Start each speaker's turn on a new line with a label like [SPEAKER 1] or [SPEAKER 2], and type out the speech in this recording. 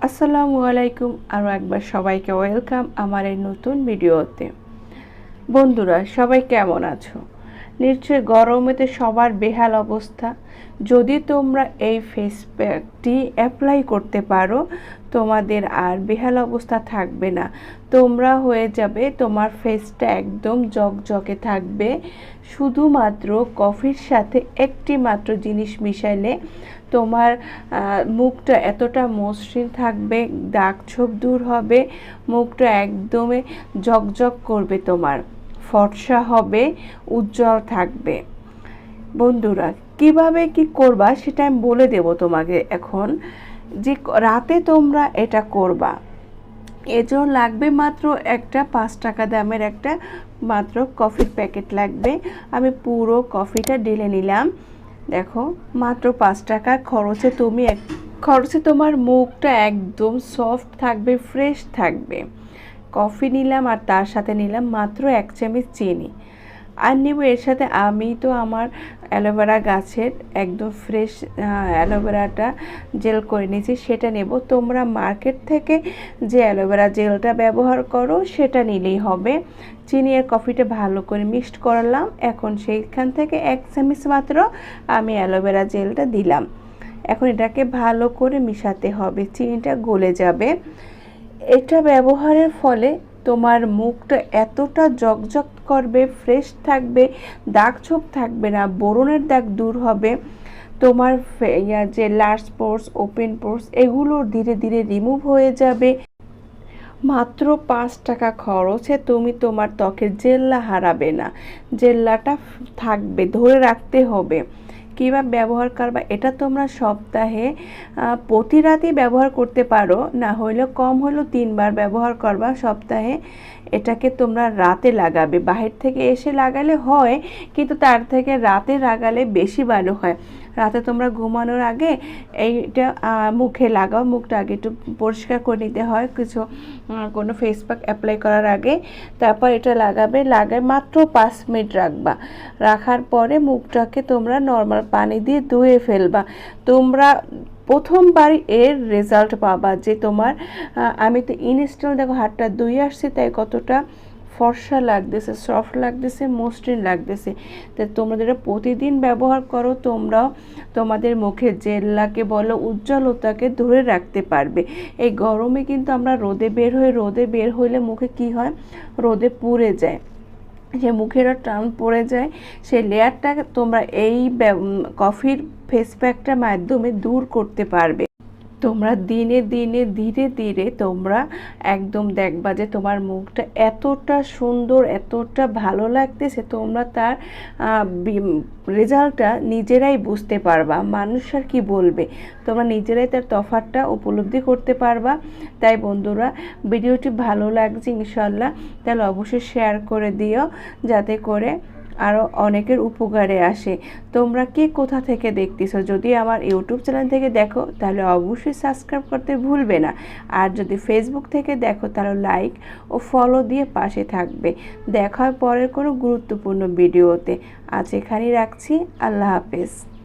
[SPEAKER 1] আসসালামু আলাইকুম। আরও একবার সবাইকে ওয়েলকাম আমার এই নতুন ভিডিওতে। বন্ধুরা, সবাই কেমন আছো? নিশ্চয়ই গরমেতে সবার বেহাল অবস্থা। যদি তোমরা এই ফেস প্যাকটি অ্যাপ্লাই করতে পারো, তোমাদের আর বেহাল অবস্থা থাকবে না। তোমরা হয়ে যাবে, তোমার ফেসটা একদম জকজকে থাকবে। শুধুমাত্র কফির সাথে একটি মাত্র জিনিস মিশাইলে তোমার মুখটা এতটা মসৃণ থাকবে, দাগ ছোপ দূর হবে, মুখটা একদমই জকজক করবে, তোমার ফর্সা হবে, উজ্জ্বল থাকবে। বন্ধুরা, কিভাবে কি করবা সেটা আমি বলে দেব তোমাকে এখন। যে রাতে তোমরা এটা করবা, এজন্য লাগবে মাত্র একটা 5 টাকা দামের একটা মাত্র কফির প্যাকেট লাগবে। আমি পুরো কফিটা ঢেলে নিলাম। দেখো, মাত্র 5 টাকা খরচে তোমার মুখটা একদম সফট থাকবে, ফ্রেশ থাকবে। কফি নিলাম আর তার সাথে নিলাম মাত্র 1 চামচ চিনি। আর নেব এর সাথে, আমি তো আমার অ্যালোভেরা গাছের একদম ফ্রেশ অ্যালোভেরাটা জেল করে নিয়েছি, সেটা নেব। তোমরা মার্কেট থেকে যে অ্যালোভেরা জেলটা ব্যবহার করো সেটা নিলেই হবে। চিনি আর কফিটা ভালো করে মিক্সড করলাম। এখন সেইখান থেকে 1 চামচ মাত্র আমি অ্যালোভেরা জেলটা দিলাম। এখন এটাকে ভালো করে মিশাতে হবে, চিনিটা গলে যাবে। এটা ব্যবহারের ফলে তোমার মুখটা এতটা জকজক করবে, ফ্রেশ থাকবে, দাগ ছোপ থাকবে না, ব্রণের দাগ দূর হবে। তোমার যে লার্জ পোর্স, ওপেন পোর্স, এগুলো ধীরে ধীরে রিমুভ হয়ে যাবে। মাত্র 5 টাকা খরচে তুমি তোমার ত্বকের জেল্লা হারাবে না, জেল্লাটা থাকবে, ধরে রাখতে হবে। কীভাবে ব্যবহার করবা, এটা তোমরা সপ্তাহে প্রতি রাতেই ব্যবহার করতে পারো, না হইলে কম হলেও 3 বার ব্যবহার করবা সপ্তাহে। এটাকে তোমরা রাতে লাগাবে, বাহির থেকে এসে লাগালে হয়, কিন্তু তার থেকে রাতে লাগালে বেশি ভালো হয়। রাতে তোমরা ঘুমানোর আগে এইটা মুখে লাগাও। মুখটা আগে একটু পরিষ্কার করে নিতে হয় কিছু কোনো ফেস প্যাক অ্যাপ্লাই করার আগে। তারপর এটা লাগায় মাত্র 5 মিনিট রাখবা। রাখার পরে মুখটাকে তোমরা নর্মাল পানি দিয়ে ধুয়ে ফেলবা। তোমরা প্রথমবারই এর রেজাল্ট পাবা যে তোমার আমি তো ইনস্ট্যান্ট দেখো হাতটা ধুয়ে আসছি, তাই কতটা ফর্সা লাগতেছে, সফট লাগতেছে, মসৃণ লাগতেছে। তাই তোমরা যেটা প্রতিদিন ব্যবহার করো, তোমরাও তোমাদের মুখের জেল্লাকে বলো, উজ্জ্বলতাকে ধরে রাখতে পারবে। এই গরমে কিন্তু আমরা রোদে বের হইলে মুখে কি হয়, রোদে পুড়ে যায়, যে মুখের টান পড়ে যায়, সেই লেয়ারটা তোমরা এই কফির ফেস প্যাকটার মাধ্যমে দূর করতে পারবে। তোমরা দিনে দিনে ধীরে ধীরে তোমরা একদম দেখবা যে তোমার মুখটা এতটা সুন্দর, এতটা ভালো লাগতেছে, তোমরা তার রেজাল্টটা নিজেরাই বুঝতে পারবা। মানুষ আর কি বলবে, তোমরা নিজেরাই তার তফাৎটা উপলব্ধি করতে পারবা। তাই বন্ধুরা, ভিডিওটি ভালো লাগছে ইনশাল্লাহ, তাহলে অবশ্যই শেয়ার করে দিও, যাতে করে আরও অনেকের উপকারে আসে। তোমরা কে কোথা থেকে দেখতেছো, যদি আমার ইউটিউব চ্যানেল থেকে দেখো তাহলে অবশ্যই সাবস্ক্রাইব করতে ভুলবে না। আর যদি ফেসবুক থেকে দেখো তাহলে লাইক ও ফলো দিয়ে পাশে থাকবে। দেখার পরের কোনো গুরুত্বপূর্ণ ভিডিওতে। আজ এখানেই রাখছি। আল্লাহ হাফেজ।